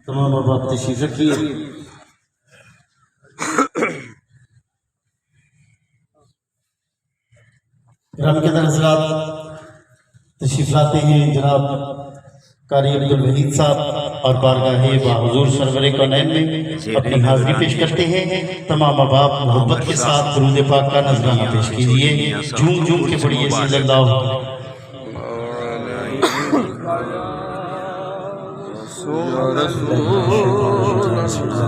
तमाम अहबाब तशरीफ रखिए। तशरीफ लाते हैं जनाब कारी अब्दुल वहीद साहब और बारगाह हुजूर सरवर कौनैन में अपनी हाजिरी पेश करते हैं। तमाम अहबाब मोहब्बत के साथ दुरूद पाक का नजराना पेश कीजिए। झूम झूम के पढ़िए सल्लल्लाहु रसूल